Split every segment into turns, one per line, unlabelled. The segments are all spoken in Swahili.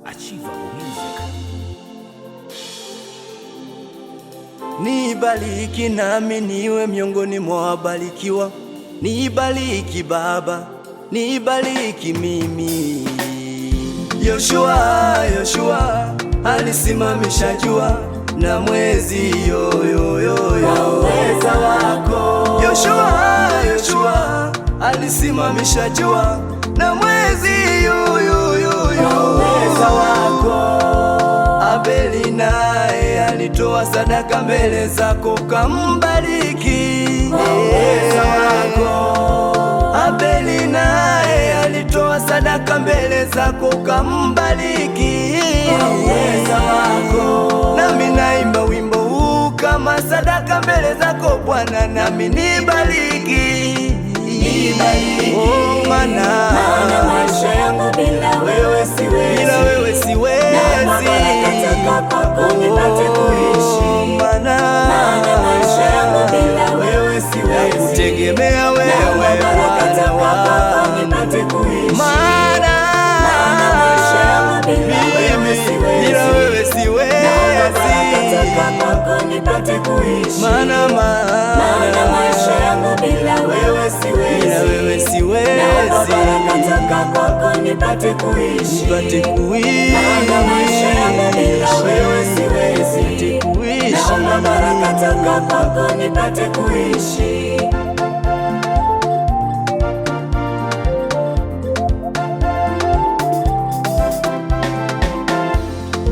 Achievable Music.
Nibariki nami niwe miongoni mwa wabarikiwa. Nibariki Baba, nibariki mimi. Yoshua alisimamisha jua na mwezi kwa uweza wako. Yoshua alisimamisha jua na mwezi kwa uweza wako. Abeli naye alitoa sadaka mbele zako, kambariki kwa uweza wako. Abeli naye alitoa sadaka mbele zako, kambariki kwa uweza wako. Nami naimba wimbo huu kama sadaka mbele zako Bwana, nami nibariki. Oh, mana
maisha yangu bila wewe siwezi,
bila wewe siwezi.
Nipate kuishi.
Mana
Maisha yangu bila wewe siwezi,
nakutegemea wewe Bwana wangu.
nipate kuishi.
Mana
maisha yangu bila wewe siwezi,
bila wewe siwezi.
nipate kuishi.
Mana
maisha yangu bila wewe siwezi,
bila wewe siwezi.
nipate kuishi.
Nipate kuishi.
maisha yangu bila wewe siwezi,
Nipate kuishi.
naomba baraka toka kwako nipate kuishi.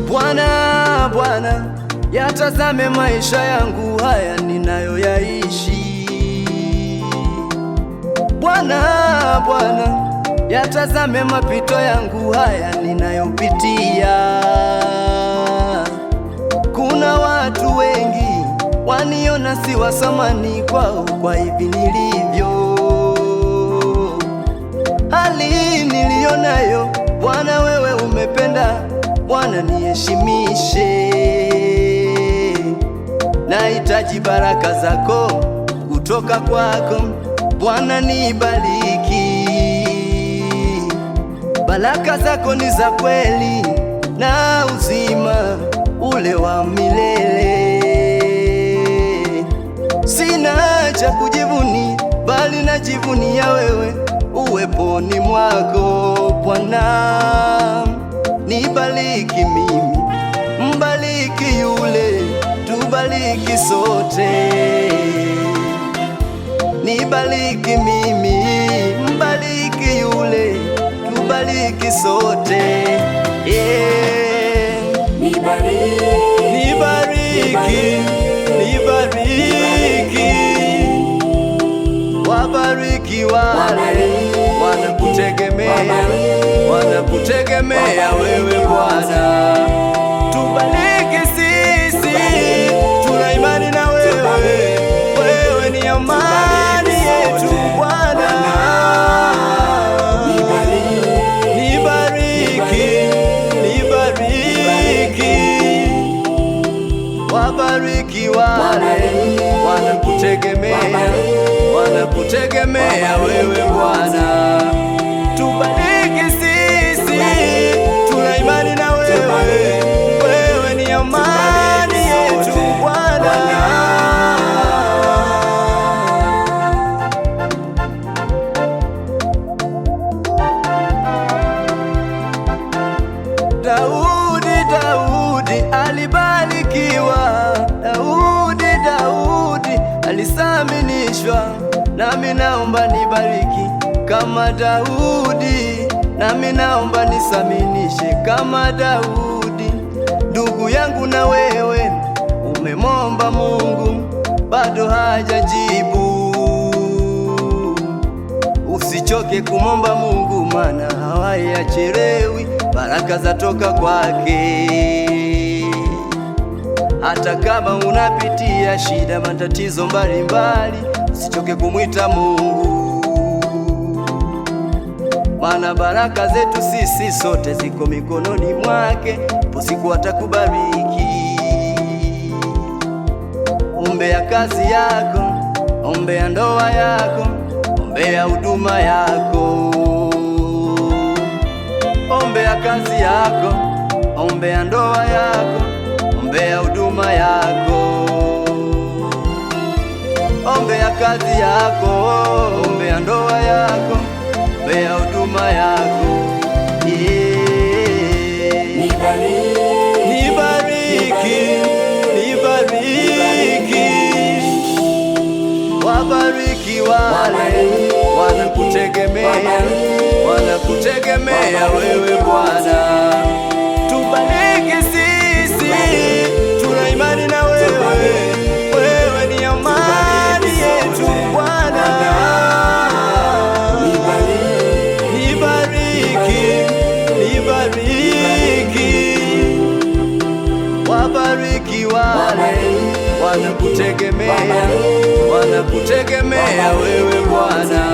Bwana, yatazame maisha yangu haya ninayoyaishi. Bwana, yatazame mapito yangu haya ninayopitia. Kuna watu wengi waniona si wa thamani kwao kwa hivi nilivyo. Hali nilionayo Bwana, wewe umependa Bwana, niheshimishe. Nahitaji baraka zako kutoka kwako Bwana, nibariki. Baraka zako ni za kweli na uzima ule wa milele. Sina cha kujivuni, bali najivunia wewe uweponi mwako Bwana. Nibariki mimi, mbariki yule, tubariki sote. Nibariki mimi, mbariki yule, tubariki sote. Yeah. Nibariki. Wabariki wale wanakutegemea wewe Bwana. Tubariki sisi, tuna imani na wewe. Wewe ni amani yetu Bwana. Nibariki. Wabariki wale wanakutegemea wewe Bwana. Tubariki sisi, tuna imani na wewe. Wewe ni amani yetu Bwana. Daudi alibarikiwa. Daudi alisaminishwa. Nami naomba nibariki kama Daudi, nami naomba nisaminishe kama Daudi. Ndugu yangu, na wewe umemwomba Mungu bado hajajibu. Usichoke kumwomba Mungu, maana hawaiachelewi, baraka zatoka kwake. Hata kama unapitia shida, matatizo mbalimbali, usichoke kumwita Mungu, maana baraka zetu sisi sote ziko mikononi mwake. Usiku atakubariki. Ombea kazi yako, ombea ndoa yako, ombea huduma yako, ombea kazi yako, ombea ndoa yako, ombea huduma yako, ombea kazi yako, ombea ndoa yako, ombea huduma yako. Nibariki, wabariki wale wanakutegemea wewe Bwana. Tubariki sisi, tuna imani na wewe, wewe ni amani yetu Bwana. Nibariki, wabariki wale wanakutegemea wewe Bwana.